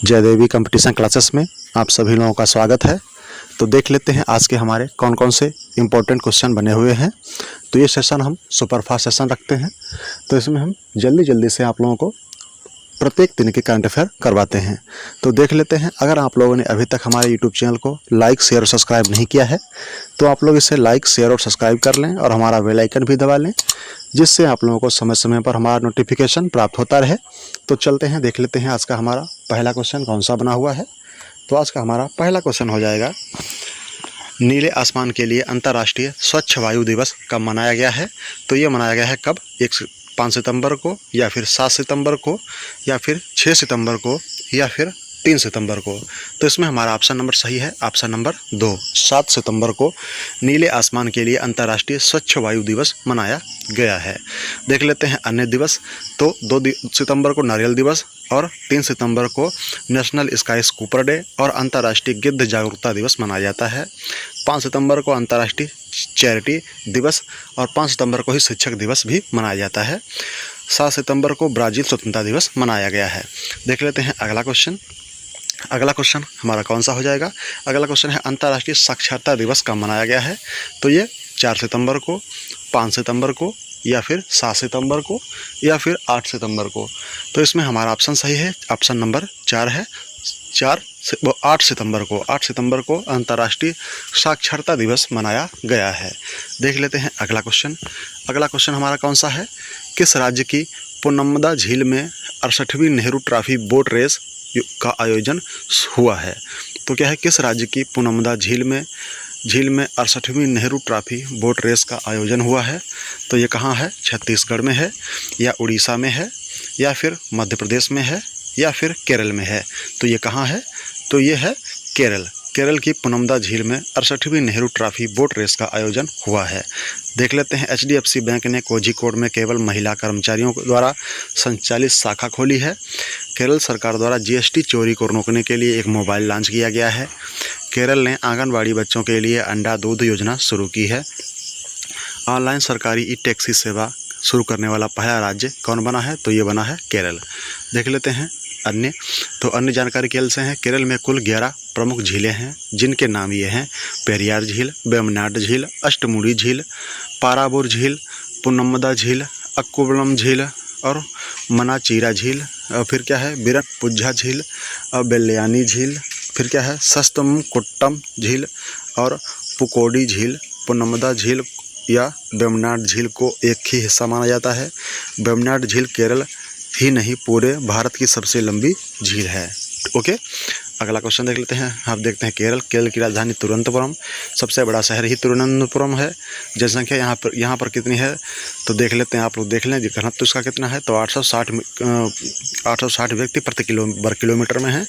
जय देवी competition classes में आप सभी लोगों का स्वागत है। तो देख लेते हैं आज के हमारे कौन कौन से इम्पोर्टेंट क्वेश्चन बने हुए हैं। तो ये सेशन हम सुपर फास्ट सेशन रखते हैं, तो इसमें हम जल्दी से आप लोगों को प्रत्येक दिन के करंट अफेयर करवाते हैं। तो देख लेते हैं, अगर आप लोगों ने अभी तक हमारे यूट्यूब चैनल को लाइक, शेयर और सब्सक्राइब नहीं किया है तो आप लोग इसे लाइक, शेयर और सब्सक्राइब कर लें और हमारा बेल आइकन भी दबा लें, जिससे आप लोगों को समय समय पर हमारा नोटिफिकेशन प्राप्त होता रहे। तो चलते हैं, देख लेते हैं आज का हमारा पहला क्वेश्चन कौन सा बना हुआ है। तो आज का हमारा पहला क्वेश्चन हो जाएगा, नीले आसमान के लिए अंतर्राष्ट्रीय स्वच्छ वायु दिवस कब मनाया गया है। तो ये मनाया गया है कब, 5 सितंबर को, या फिर 7 सितंबर को, या फिर 6 सितंबर को, या फिर 3 सितंबर को। तो इसमें हमारा ऑप्शन नंबर सही है, ऑप्शन नंबर 2, 7 सितंबर को नीले आसमान के लिए अंतर्राष्ट्रीय स्वच्छ वायु दिवस मनाया गया है। देख लेते हैं अन्य दिवस। तो 2 सितंबर को नारियल दिवस और 3 सितंबर को नेशनल स्काई स्कूपर डे और अंतर्राष्ट्रीय गिद्ध जागरूकता दिवस मनाया जाता है। 5 सितंबर को अंतर्राष्ट्रीय चैरिटी दिवस और 5 सितंबर को ही शिक्षक दिवस भी मनाया जाता है। 7 सितंबर को ब्राज़ील स्वतंत्रता दिवस मनाया गया है। देख लेते हैं अगला क्वेश्चन। अगला क्वेश्चन हमारा कौन सा हो जाएगा। अगला क्वेश्चन है, अंतर्राष्ट्रीय साक्षरता दिवस कब मनाया गया है। तो ये 4 सितंबर को, 5 सितंबर को, या फिर 7 सितंबर को, या फिर 8 सितंबर को। तो इसमें हमारा ऑप्शन सही है, ऑप्शन नंबर 4 है। 8 सितंबर को, 8 सितंबर को अंतर्राष्ट्रीय साक्षरता दिवस मनाया गया है। देख लेते हैं अगला क्वेश्चन। अगला क्वेश्चन हमारा कौन सा है, किस राज्य की पुनमदा झील में 68वीं नेहरू ट्रॉफी बोट रेस का आयोजन हुआ है। तो क्या है, किस राज्य की पुनमदा झील में 68वीं नेहरू ट्रॉफी बोट रेस का आयोजन हुआ है। तो ये कहाँ है, छत्तीसगढ़ में है, या उड़ीसा में है, या फिर मध्य प्रदेश में है, या फिर केरल में है। तो ये कहाँ है, तो ये है केरल। केरल की पुनमदा झील में 68वीं नेहरू ट्रॉफी बोट रेस का आयोजन हुआ है। देख लेते हैं, HDFC बैंक ने कोझिकोड में केवल महिला कर्मचारियों द्वारा संचालित शाखा खोली है। केरल सरकार द्वारा GST चोरी को रोकने के लिए एक मोबाइल लॉन्च किया गया है। केरल ने आंगनबाड़ी बच्चों के लिए अंडा दूध योजना शुरू की है। ऑनलाइन सरकारी ई-टैक्सी सेवा शुरू करने वाला पहला राज्य कौन बना है। तो ये बना है केरल। देख लेते हैं अन्य। तो अन्य जानकारी केरल से हैं। केरल में कुल 11 प्रमुख झीलें हैं, जिनके नाम ये हैं, पेरियार झील, वेम्बनाड झील, अष्टमुडी झील, पाराबोर झील, पुनमदा झील, अक्कुबलम झील और मनाचीरा झील, और फिर क्या है, बिरनपुझा झील और बेल्लियानी झील, फिर क्या है, सस्तमकुट्टम झील और पुकोडी झील। पुनमदा झील या वेम्बनाड झील को एक ही हिस्सा माना जाता है। वेम्बनाड झील केरल ही नहीं पूरे भारत की सबसे लंबी झील है। ओके, अगला क्वेश्चन देख लेते हैं। आप देखते हैं केरल की राजधानी तिरुवनंतपुरम, सबसे बड़ा शहर ही तिरुवनंतपुरम है। जनसंख्या यहाँ पर कितनी है, तो देख लेते हैं, आप लोग देख लें घनत्व इसका कितना है। तो 860 व्यक्ति प्रति वर्ग किलोमीटर में है,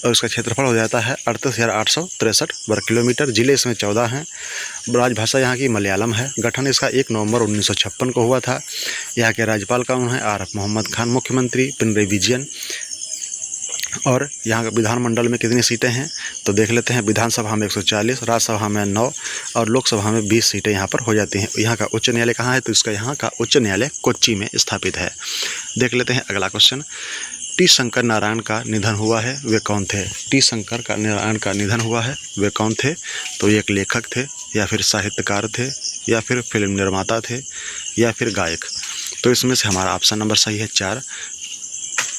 और इसका क्षेत्रफल हो जाता है 38,863 वर्ग किलोमीटर। जिले इसमें 14 हैं। राजभाषा यहाँ की मलयालम है। गठन इसका 1 नवंबर 1956 को हुआ था। यहाँ के राज्यपाल कौन है, RF मोहम्मद खान। मुख्यमंत्री पिनरई विजयन। और यहाँ का विधानमंडल में कितनी सीटें हैं, तो देख लेते हैं। विधानसभा में 140, राज्यसभा में 9 और लोकसभा में 20 सीटें यहाँ पर हो जाती हैं। यहाँ का उच्च न्यायालय कहाँ है, तो इसका यहाँ का उच्च न्यायालय कोच्चि में स्थापित है। देख लेते हैं अगला क्वेश्चन। टी शंकर नारायण का निधन हुआ है, वे कौन थे। टी शंकर का नारायण का निधन हुआ है, वे कौन थे। तो ये एक लेखक थे, या फिर साहित्यकार थे, या फिर फिल्म निर्माता थे, या फिर गायक। तो इसमें से हमारा ऑप्शन नंबर सही है 4,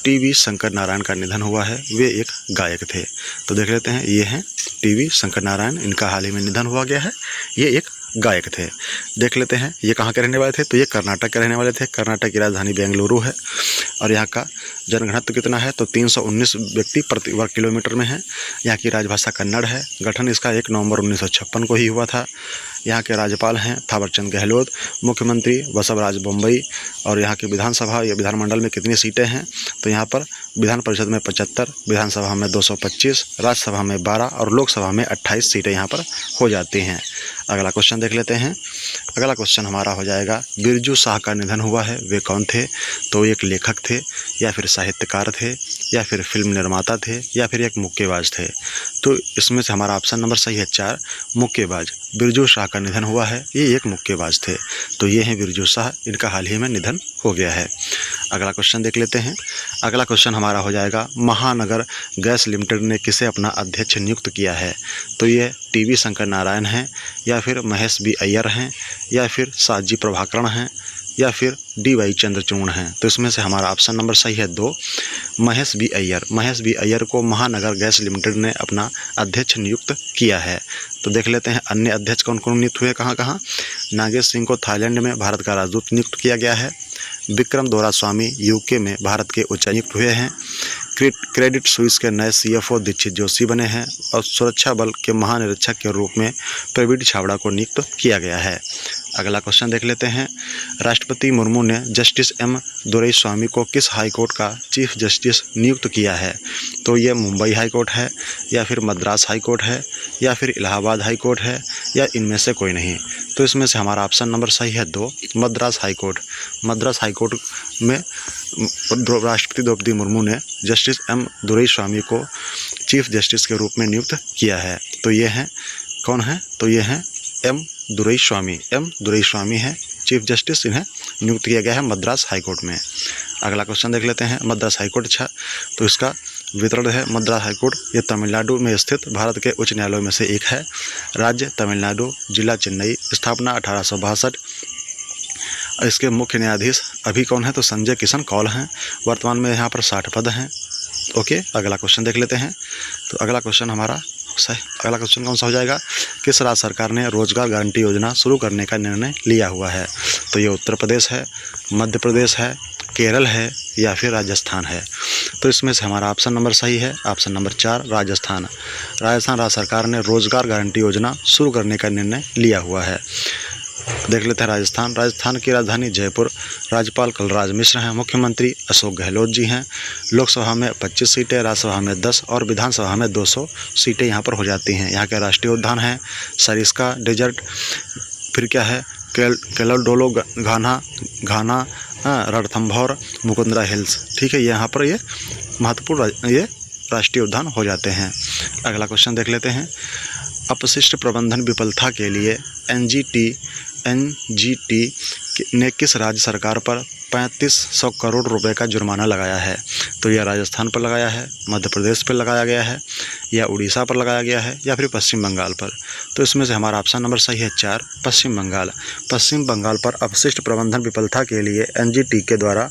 TV शंकर नारायण का निधन हुआ है, वे एक गायक थे। तो देख लेते हैं, ये हैं TV शंकर नारायण, इनका हाल ही में निधन हुआ गया है, ये एक गायक थे। देख लेते हैं ये कहाँ के रहने वाले थे, तो ये कर्नाटक के रहने वाले थे। कर्नाटक की राजधानी बेंगलुरु है, और यहाँ का जनघनत्व कितना है, तो 319 व्यक्ति प्रति वर्ग किलोमीटर में है। यहाँ की राजभाषा कन्नड़ है। गठन इसका 1 नवंबर 1956 को ही हुआ था। यहाँ के राज्यपाल हैं थावरचंद गहलोत। मुख्यमंत्री बसवराज बोम्मई। और यहाँ की विधानसभा या विधानमंडल में कितनी सीटें हैं, तो यहाँ पर विधान परिषद में 75, विधानसभा में 225, राज्यसभा में 12 और लोकसभा में 28 सीटें यहाँ पर हो जाती हैं। अगला क्वेश्चन देख लेते हैं। अगला क्वेश्चन हमारा हो जाएगा, बिरजू शाह का निधन हुआ है, वे कौन थे। तो एक लेखक थे, या फिर साहित्यकार थे, या फिर फिल्म निर्माता थे, या फिर एक मुक्केबाज थे। तो इसमें से हमारा ऑप्शन नंबर सही है 4, मुक्केबाज। बिरजू शाह का निधन हुआ है, ये एक मुक्केबाज थे। तो ये हैं बिरजू शाह, इनका हाल ही में निधन हो गया है। अगला क्वेश्चन देख लेते हैं। अगला क्वेश्चन हमारा हो जाएगा, महानगर गैस लिमिटेड ने किसे अपना अध्यक्ष नियुक्त किया है? तो ये टीवी शंकर नारायण हैं, या फिर महेश बी अय्यर हैं, या फिर साजी प्रभाकरण हैं, या फिर डी.वाई. चंद्रचूड़ हैं। तो इसमें से हमारा ऑप्शन नंबर सही है 2, महेश बी अय्यर। महेश बी अय्यर को महानगर गैस लिमिटेड ने अपना अध्यक्ष नियुक्त किया है। तो देख लेते हैं अन्य अध्यक्ष कौन कौन नियुक्त हुए, कहाँ कहाँ। नागेश सिंह को थाईलैंड में भारत का राजदूत नियुक्त किया गया है। विक्रम दोरास्वामी यूके में भारत के उच्चायुक्त हुए हैं। क्रेडिट स्विस के नए CFO दीक्षित जोशी बने हैं। और सुरक्षा बल के महानिरीक्षक के रूप में प्रवीण छाबड़ा को नियुक्त किया गया है। अगला क्वेश्चन देख लेते हैं। राष्ट्रपति मुर्मू ने जस्टिस M. दोराईस्वामी को किस हाई कोर्ट का चीफ जस्टिस नियुक्त किया है? तो ये मुंबई हाई कोर्ट है, या फिर मद्रास हाई कोर्ट है, या फिर इलाहाबाद हाई कोर्ट है, या इनमें से कोई नहीं। तो इसमें से हमारा ऑप्शन नंबर सही है 2, Madras high court. Madras high court में राष्ट्रपति द्रौपदी मुर्मू ने जस्टिस M. दोराईस्वामी को चीफ जस्टिस के रूप में नियुक्त किया है। तो ये हैं, कौन है? तो ये हैं M. दोराईस्वामी। M. दोराईस्वामी है चीफ जस्टिस, इन्हें नियुक्त किया गया है मद्रास हाई कोर्ट में। अगला क्वेश्चन देख लेते हैं। मद्रास हाई कोर्ट, अच्छा तो इसका वितरण है। मद्रास हाई कोर्ट ये तमिलनाडु में स्थित भारत के उच्च न्यायालयों में से एक है। राज्य तमिलनाडु, जिला चेन्नई, स्थापना 1862। इसके मुख्य न्यायाधीश अभी कौन है? तो संजय किशन कौल हैं। वर्तमान में यहाँ पर 60 पद हैं। ओके, अगला क्वेश्चन देख लेते हैं। तो अगला क्वेश्चन कौन सा हो जाएगा? किस राज्य सरकार ने रोजगार गारंटी योजना शुरू करने का निर्णय लिया हुआ है? तो ये उत्तर प्रदेश है, मध्य प्रदेश है, केरल है, या फिर राजस्थान है। तो इसमें से हमारा ऑप्शन नंबर सही है, ऑप्शन नंबर 4, राजस्थान। राजस्थान राज्य सरकार ने रोजगार गारंटी योजना शुरू करने का निर्णय लिया हुआ है। देख लेते हैं राजस्थान। राजस्थान की राजधानी जयपुर। राज्यपाल कलराज मिश्र हैं। मुख्यमंत्री अशोक गहलोत जी हैं। लोकसभा में 25 सीटें, राज्यसभा में 10 और विधानसभा में 200 सीटें यहाँ पर हो जाती हैं। यहाँ के राष्ट्रीय उद्यान हैं सरिस्का डेजर्ट, फिर क्या है केलोडोलो घाना, रणथंभौर, मुकुंदरा हिल्स। ठीक है, यहाँ पर ये महत्वपूर्ण ये राष्ट्रीय उद्यान हो जाते हैं। अगला क्वेश्चन देख लेते हैं। अपशिष्ट प्रबंधन विफलता के लिए NGT ने किस राज्य सरकार पर 3500 करोड़ रुपए का जुर्माना लगाया है? तो यह राजस्थान पर लगाया है, मध्य प्रदेश पर लगाया गया है, या उड़ीसा पर लगाया गया है, या फिर पश्चिम बंगाल पर। तो इसमें से हमारा ऑप्शन नंबर सही है 4, पश्चिम बंगाल। पश्चिम बंगाल पर अपशिष्ट प्रबंधन विफलता के लिए NGT के द्वारा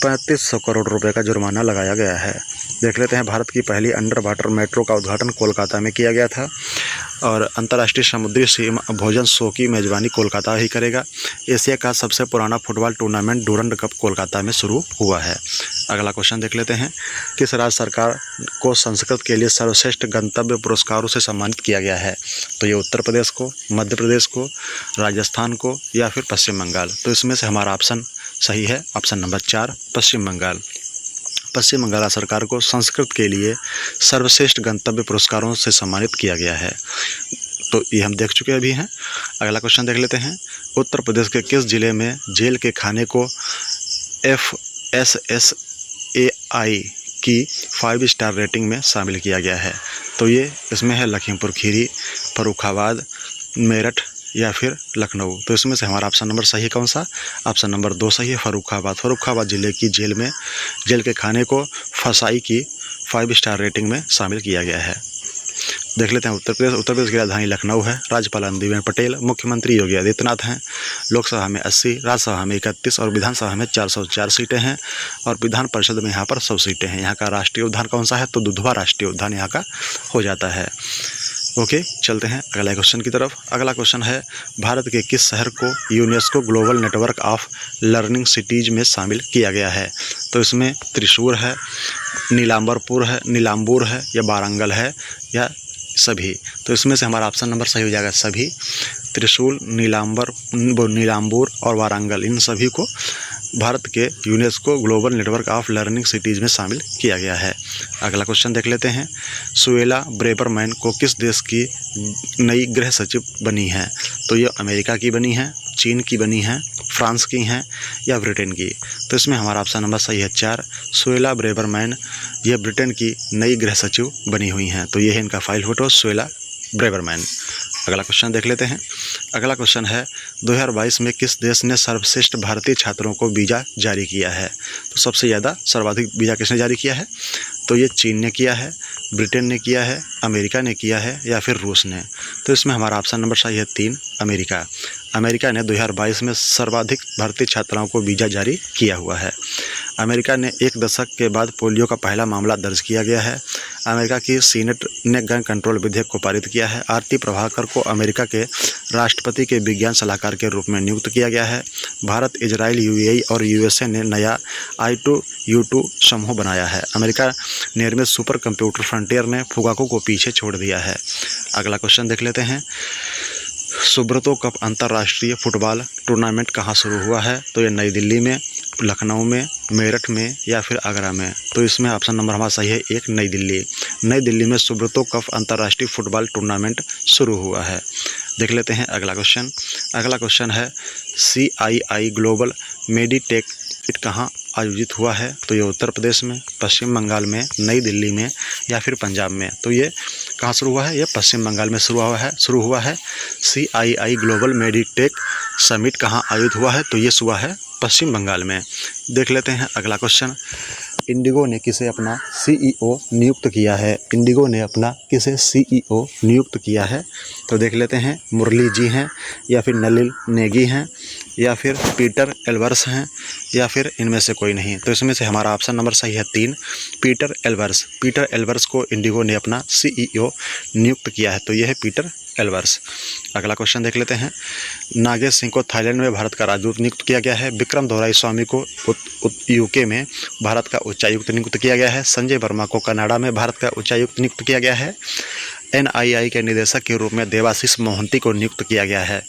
3500 करोड़ रुपए का जुर्माना लगाया गया है। देख लेते हैं। भारत की पहली अंडर वाटर मेट्रो का उद्घाटन कोलकाता में किया गया था। और अंतर्राष्ट्रीय समुद्री सीमा भोजन शो की मेजबानी कोलकाता ही करेगा। एशिया का सबसे पुराना football tournament Durand cup Kolkata में शुरू हुआ है। अगला क्वेश्चन देख लेते हैं। किस राज्य सरकार को संस्कृत के लिए सर्वश्रेष्ठ गंतव्य पुरस्कारों से सम्मानित किया गया है? तो ये उत्तर प्रदेश को, मध्य प्रदेश को, राजस्थान को, या फिर पश्चिम बंगाल। तो इसमें से हमारा ऑप्शन सही है, ऑप्शन नंबर 4, पश्चिम बंगाल। पश्चिम बंगाल सरकार को संस्कृत के लिए सर्वश्रेष्ठ गंतव्य पुरस्कारों से सम्मानित किया गया है। तो ये हम देख चुके अभी हैं। अगला क्वेश्चन देख लेते हैं। उत्तर प्रदेश के किस जिले में जेल के खाने को FSSAI की 5 स्टार रेटिंग में शामिल किया गया है? तो ये इसमें है लखीमपुर खीरी, फर्रुखाबाद, मेरठ, या फिर लखनऊ। तो इसमें से हमारा ऑप्शन नंबर सही है कौन सा? ऑप्शन नंबर 2 सही है, फर्रुखाबाद। फर्रुखाबाद जिले की जेल के खाने को FSSAI की 5 स्टार रेटिंग में शामिल किया गया है। देख लेते हैं उत्तर प्रदेश की राजधानी लखनऊ है। राज्यपाल आनंदीबेन पटेल, मुख्यमंत्री योगी आदित्यनाथ हैं। लोकसभा में 80, राज्यसभा में 31 और विधानसभा में 404 सीटें हैं। और विधान परिषद में यहाँ पर 100 सीटें हैं। यहाँ का राष्ट्रीय उद्यान कौन सा है? तो दुधवा राष्ट्रीय उद्यान यहाँ का हो जाता है। ओके, चलते हैं अगला क्वेश्चन की तरफ। अगला क्वेश्चन है, भारत के किस शहर को UNESCO global network of learning cities में शामिल किया गया है? तो इसमें त्रिशूर है, नीलाम्बूर है, या वारंगल है, या सभी। तो इसमें से हमारा ऑप्शन नंबर सही हो जाएगा सभी। त्रिशूल, नीलाम्बूर और वारंगल, इन सभी को भारत के UNESCO global network of learning cities में शामिल किया गया है। अगला क्वेश्चन देख लेते हैं। सुएला ब्रेबरमैन को किस देश की नई गृह सचिव बनी है? तो ये अमेरिका की बनी है, चीन की बनी है, फ्रांस की हैं, या ब्रिटेन की। तो इसमें हमारा ऑप्शन नंबर सही है 4, सुएला ब्रेबरमैन। ये ब्रिटेन की नई गृह सचिव बनी हुई हैं। तो ये है इनका फाइल फोटो, सुएला ब्रेबरमैन। अगला क्वेश्चन देख लेते हैं। अगला क्वेश्चन है 2022 में किस देश ने सर्वश्रेष्ठ भारतीय छात्रों को वीज़ा जारी किया है? तो सबसे ज़्यादा सर्वाधिक वीज़ा किसने जारी किया है? तो ये चीन ने किया है, ब्रिटेन ने किया है, अमेरिका ने किया है या फिर रूस ने? तो इसमें हमारा ऑप्शन नंबर सही है 3, अमेरिका। अमेरिका ने 2022 में सर्वाधिक भारतीय छात्राओं को वीज़ा जारी किया हुआ है। अमेरिका ने 1 दशक के बाद पोलियो का पहला मामला दर्ज किया गया है। अमेरिका की सीनेट ने गन कंट्रोल विधेयक को पारित किया है। आरती प्रभाकर को अमेरिका के राष्ट्रपति के विज्ञान सलाहकार के रूप में नियुक्त किया गया है। भारत, इजराइल, यूएई और यूएसए ने नया I2U2 समूह बनाया है। अमेरिका निर्मित सुपर कंप्यूटर फ्रंटियर ने फुगाको को पीछे छोड़ दिया है। अगला क्वेश्चन देख लेते हैं। सुब्रतो कप अंतर्राष्ट्रीय फुटबॉल टूर्नामेंट कहाँ शुरू हुआ है? तो ये नई दिल्ली में, लखनऊ में, मेरठ में या फिर आगरा में? तो इसमें ऑप्शन नंबर हमारा सही है 1, नई दिल्ली। नई दिल्ली में सुब्रतो कप अंतर्राष्ट्रीय फुटबॉल टूर्नामेंट शुरू हुआ है। देख लेते हैं अगला क्वेश्चन। अगला क्वेश्चन है CII ग्लोबल मेडिटेक कहाँ आयोजित हुआ है? तो ये उत्तर प्रदेश में, पश्चिम बंगाल में, नई दिल्ली में या फिर पंजाब में? तो ये कहाँ शुरू हुआ है? ये पश्चिम बंगाल में शुरू हुआ है। CII ग्लोबल मेडिटेक समिट कहाँ आयोजित हुआ है? तो ये हुआ है पश्चिम बंगाल में। देख लेते हैं अगला क्वेश्चन। इंडिगो ने किसे अपना CEO नियुक्त किया है? इंडिगो ने अपना किसे CEO नियुक्त किया है? तो देख लेते हैं, मुरली जी हैं या फिर नलिन नेगी हैं या फिर पीटर एल्बर्स हैं या फिर इनमें से कोई नहीं? तो इसमें से हमारा ऑप्शन नंबर सही है 3, पीटर एल्बर्स। पीटर एल्बर्स को इंडिगो ने अपना CEO नियुक्त किया है। तो यह है पीटर एल्बर्स। अगला क्वेश्चन देख लेते हैं। नागेश सिंह को थाईलैंड में भारत का राजदूत नियुक्त किया गया है। विक्रम दोराईस्वामी को UK में भारत का उच्चायुक्त नियुक्त किया गया है। संजय वर्मा को कनाडा में भारत का उच्चायुक्त नियुक्त किया गया है। NII के निदेशक के रूप में देवाशीष मोहंती को नियुक्त किया गया है।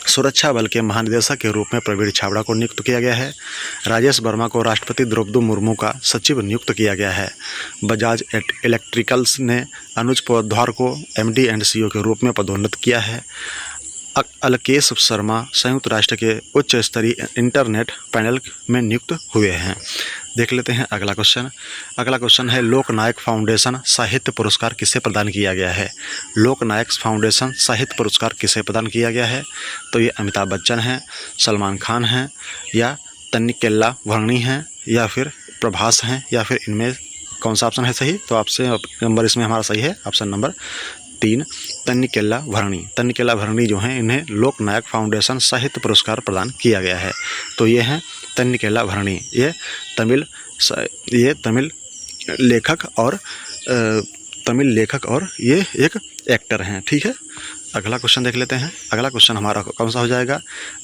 सुरक्षा बल के महानिदेशक के रूप में प्रवीण छाबड़ा को नियुक्त किया गया है। राजेश वर्मा को राष्ट्रपति द्रौपदी मुर्मू का सचिव नियुक्त किया गया है। बजाज इलेक्ट्रिकल्स ने अनुज पोद्दार को MD एंड CEO के रूप में पदोन्नत किया है। अलकेश शर्मा संयुक्त राष्ट्र के उच्च स्तरीय इंटरनेट पैनल में नियुक्त हुए हैं। देख लेते हैं अगला क्वेश्चन। अगला क्वेश्चन है लोकनायक फाउंडेशन साहित्य पुरस्कार किसे प्रदान किया गया है? लोकनायक फाउंडेशन साहित्य पुरस्कार किसे प्रदान किया गया है? तो ये अमिताभ बच्चन हैं, सलमान खान हैं या तनिकेल्ला भरणी हैं या फिर प्रभास हैं या फिर इनमें कौन सा ऑप्शन है सही? तो आपसे नंबर इसमें हमारा सही है ऑप्शन नंबर 3, तनिकेल्ला भरणी। तनिकेल्ला भरणी जो हैं इन्हें लोकनायक फाउंडेशन साहित्य पुरस्कार प्रदान किया गया है। तो ये हैं तनिकेल्ला भरणी। ये तमिल लेखक और ये एक एक्टर हैं। ठीक है, अगला क्वेश्चन देख लेते हैं। अगला क्वेश्चन हमारा कौन सा हो जाएगा?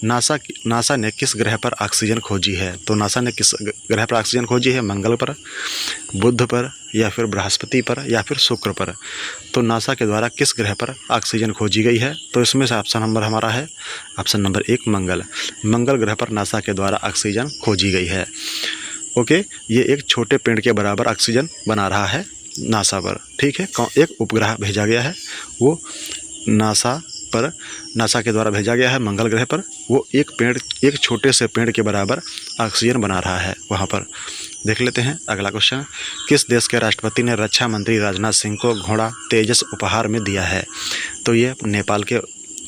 नासा ने किस ग्रह पर ऑक्सीजन खोजी है? तो नासा ने किस ग्रह पर ऑक्सीजन खोजी है? मंगल पर, बुध पर या फिर बृहस्पति पर या फिर शुक्र पर? तो नासा के द्वारा किस ग्रह पर ऑक्सीजन खोजी गई है? तो इसमें से ऑप्शन नंबर हमारा है ऑप्शन नंबर 1, मंगल ग्रह पर नासा के द्वारा ऑक्सीजन खोजी गई है। ओके, ये एक छोटे पेड़ के बराबर ऑक्सीजन बना रहा है नासा पर। ठीक है, एक उपग्रह भेजा गया है, वो नासा के द्वारा भेजा गया है मंगल ग्रह पर। वो एक छोटे से पेड़ के बराबर ऑक्सीजन बना रहा है वहाँ पर। देख लेते हैं अगला क्वेश्चन। किस देश के राष्ट्रपति ने रक्षा मंत्री राजनाथ सिंह को घोड़ा तेजस उपहार में दिया है? तो ये नेपाल के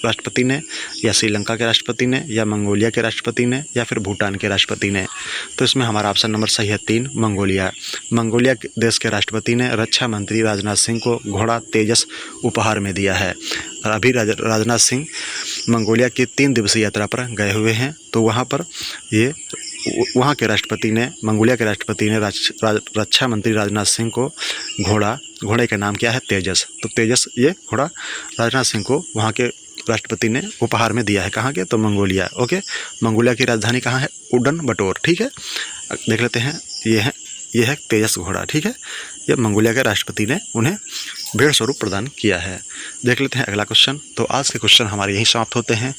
राष्ट्रपति ने या श्रीलंका के राष्ट्रपति ने या मंगोलिया के राष्ट्रपति ने या फिर भूटान के राष्ट्रपति ने? तो इसमें हमारा ऑप्शन नंबर सही है 3, मंगोलिया देश के राष्ट्रपति ने रक्षा मंत्री राजनाथ सिंह को घोड़ा तेजस उपहार में दिया है। और अभी राजनाथ सिंह मंगोलिया की 3 दिवसीय यात्रा पर गए हुए हैं। तो वहाँ के राष्ट्रपति ने, मंगोलिया के राष्ट्रपति ने रक्षा मंत्री राजनाथ सिंह को घोड़े का नाम क्या है? तेजस। तो तेजस ये घोड़ा राजनाथ सिंह को वहाँ के राष्ट्रपति ने उपहार में दिया है। कहाँ के? तो मंगोलिया। ओके, मंगोलिया की राजधानी कहाँ है? उड़नबटोर। ठीक है, देख लेते हैं, ये है तेजस घोड़ा। ठीक है, ये मंगोलिया के राष्ट्रपति ने उन्हें भेंट स्वरूप प्रदान किया है। देख लेते हैं अगला क्वेश्चन। तो आज के क्वेश्चन हमारे यहीं समाप्त होते हैं।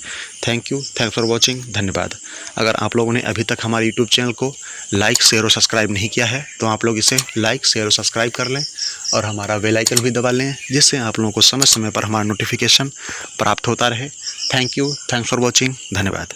Thanks for watching. धन्यवाद। अगर आप लोगों ने अभी तक हमारे यूट्यूब चैनल को लाइक, शेयर और सब्सक्राइब नहीं किया है तो आप लोग इसे लाइक, शेयर और सब्सक्राइब कर लें और हमारा बेल आइकन भी दबा लें, जिससे आप लोगों को समय समय पर हमारा नोटिफिकेशन प्राप्त होता रहे। Thanks for watching. धन्यवाद।